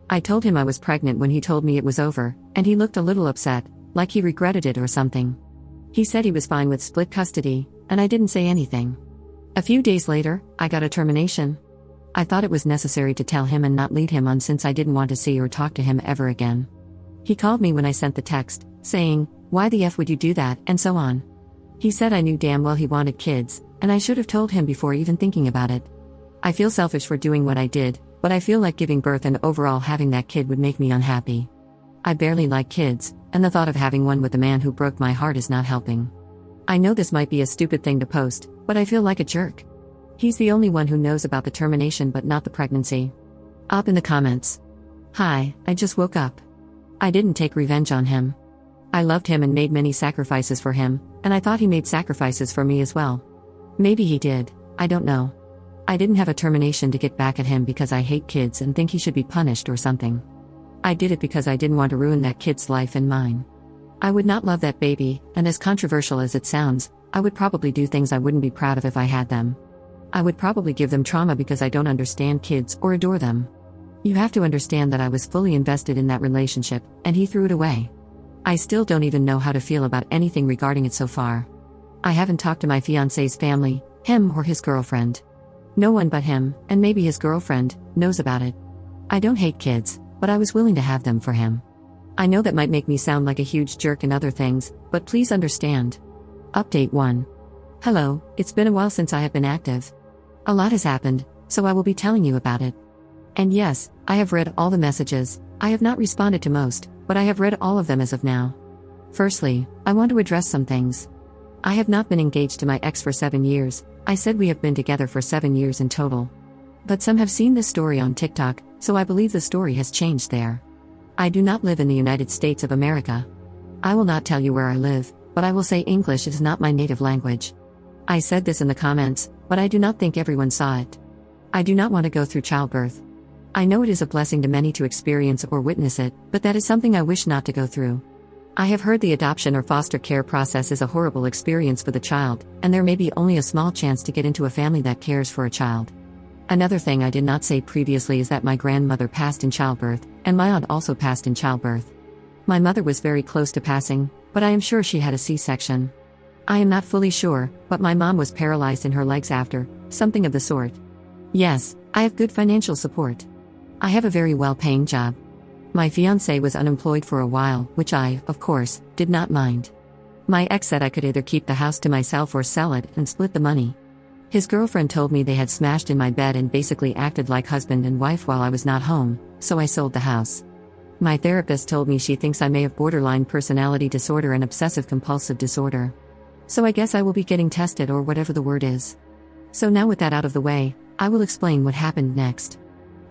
I told him I was pregnant when he told me it was over, and he looked a little upset, like he regretted it or something. He said he was fine with split custody, and I didn't say anything. A few days later, I got a termination. I thought it was necessary to tell him and not lead him on since I didn't want to see or talk to him ever again. He called me when I sent the text, saying, "Why the F would you do that?" and so on. He said I knew damn well he wanted kids, and I should have told him before even thinking about it. I feel selfish for doing what I did, but I feel like giving birth and overall having that kid would make me unhappy. I barely like kids, and the thought of having one with a man who broke my heart is not helping. I know this might be a stupid thing to post, but I feel like a jerk. He's the only one who knows about the termination but not the pregnancy. Up in the comments. Hi, I just woke up. I didn't take revenge on him. I loved him and made many sacrifices for him, and I thought he made sacrifices for me as well. Maybe he did, I don't know. I didn't have a termination to get back at him because I hate kids and think he should be punished or something. I did it because I didn't want to ruin that kid's life and mine. I would not love that baby, and as controversial as it sounds, I would probably do things I wouldn't be proud of if I had them. I would probably give them trauma because I don't understand kids or adore them. You have to understand that I was fully invested in that relationship, and he threw it away. I still don't even know how to feel about anything regarding it so far. I haven't talked to my fiancé's family, him or his girlfriend. No one but him, and maybe his girlfriend, knows about it. I don't hate kids, but I was willing to have them for him. I know that might make me sound like a huge jerk and other things, but please understand. Update 1. Hello, it's been a while since I have been active. A lot has happened, so I will be telling you about it. And yes, I have read all the messages. I have not responded to most, but I have read all of them as of now. Firstly, I want to address some things. I have not been engaged to my ex for 7 years. I said we have been together for 7 years in total. But some have seen this story on TikTok, so I believe the story has changed there. I do not live in the United States of America. I will not tell you where I live, but I will say English is not my native language. I said this in the comments, but I do not think everyone saw it. I do not want to go through childbirth. I know it is a blessing to many to experience or witness it, but that is something I wish not to go through. I have heard the adoption or foster care process is a horrible experience for the child, and there may be only a small chance to get into a family that cares for a child. Another thing I did not say previously is that my grandmother passed in childbirth, and my aunt also passed in childbirth. My mother was very close to passing, but I am sure she had a C-section. I am not fully sure, but my mom was paralyzed in her legs after, something of the sort. Yes, I have good financial support. I have a very well-paying job. My fiancé was unemployed for a while, which I, of course, did not mind. My ex said I could either keep the house to myself or sell it and split the money. His girlfriend told me they had smashed in my bed and basically acted like husband and wife while I was not home, so I sold the house. My therapist told me she thinks I may have borderline personality disorder and obsessive-compulsive disorder. So I guess I will be getting tested or whatever the word is. So now with that out of the way, I will explain what happened next.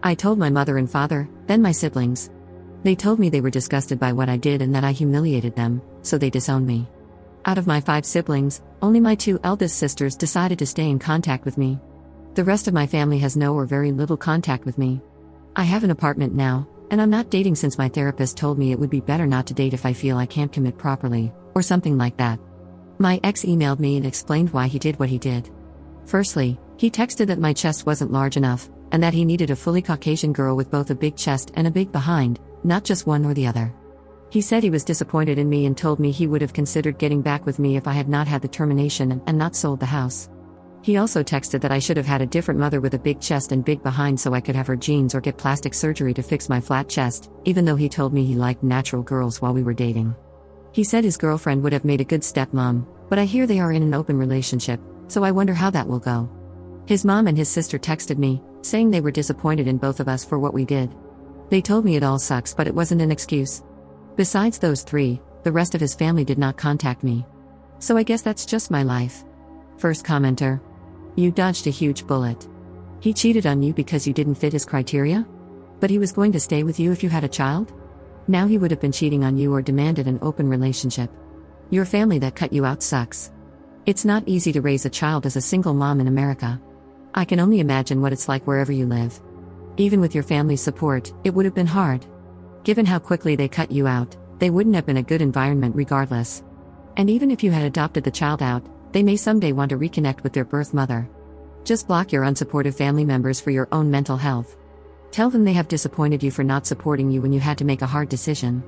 I told my mother and father, then my siblings. They told me they were disgusted by what I did and that I humiliated them, so they disowned me. Out of my 5 siblings, only my 2 eldest sisters decided to stay in contact with me. The rest of my family has no or very little contact with me. I have an apartment now, and I'm not dating since my therapist told me it would be better not to date if I feel I can't commit properly, or something like that. My ex emailed me and explained why he did what he did. Firstly, he texted that my chest wasn't large enough, and that he needed a fully Caucasian girl with both a big chest and a big behind, not just one or the other. He said he was disappointed in me and told me he would have considered getting back with me if I had not had the termination and not sold the house. He also texted that I should have had a different mother with a big chest and big behind so I could have her genes or get plastic surgery to fix my flat chest, even though he told me he liked natural girls while we were dating. He said his girlfriend would have made a good stepmom, but I hear they are in an open relationship, so I wonder how that will go. His mom and his sister texted me, saying they were disappointed in both of us for what we did. They told me it all sucks, but it wasn't an excuse. Besides those 3, the rest of his family did not contact me. So I guess that's just my life. First commenter. You dodged a huge bullet. He cheated on you because you didn't fit his criteria? But he was going to stay with you if you had a child? Now he would have been cheating on you or demanded an open relationship. Your family that cut you out sucks. It's not easy to raise a child as a single mom in America. I can only imagine what it's like wherever you live. Even with your family's support, it would have been hard. Given how quickly they cut you out, they wouldn't have been a good environment regardless. And even if you had adopted the child out, they may someday want to reconnect with their birth mother. Just block your unsupportive family members for your own mental health. Tell them they have disappointed you for not supporting you when you had to make a hard decision.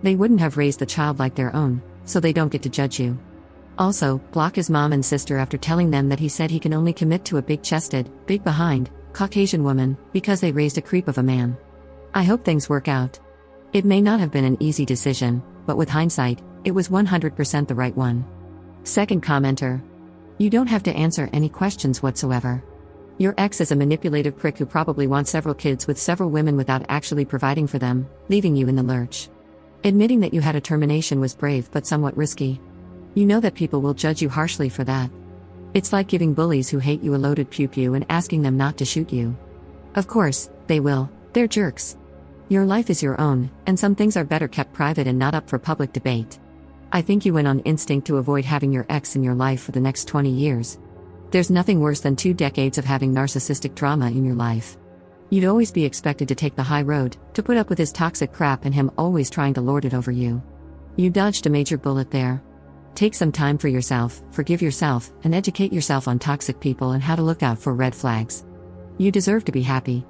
They wouldn't have raised the child like their own, so they don't get to judge you. Also, block his mom and sister after telling them that he said he can only commit to a big-chested, big-behind, Caucasian woman, because they raised a creep of a man. I hope things work out. It may not have been an easy decision, but with hindsight, it was 100% the right one. Second commenter. You don't have to answer any questions whatsoever. Your ex is a manipulative prick who probably wants several kids with several women without actually providing for them, leaving you in the lurch. Admitting that you had a termination was brave but somewhat risky. You know that people will judge you harshly for that. It's like giving bullies who hate you a loaded pew-pew and asking them not to shoot you. Of course, they will, they're jerks. Your life is your own, and some things are better kept private and not up for public debate. I think you went on instinct to avoid having your ex in your life for the next 20 years. There's nothing worse than 2 decades of having narcissistic drama in your life. You'd always be expected to take the high road, to put up with his toxic crap and him always trying to lord it over you. You dodged a major bullet there. Take some time for yourself, forgive yourself, and educate yourself on toxic people and how to look out for red flags. You deserve to be happy.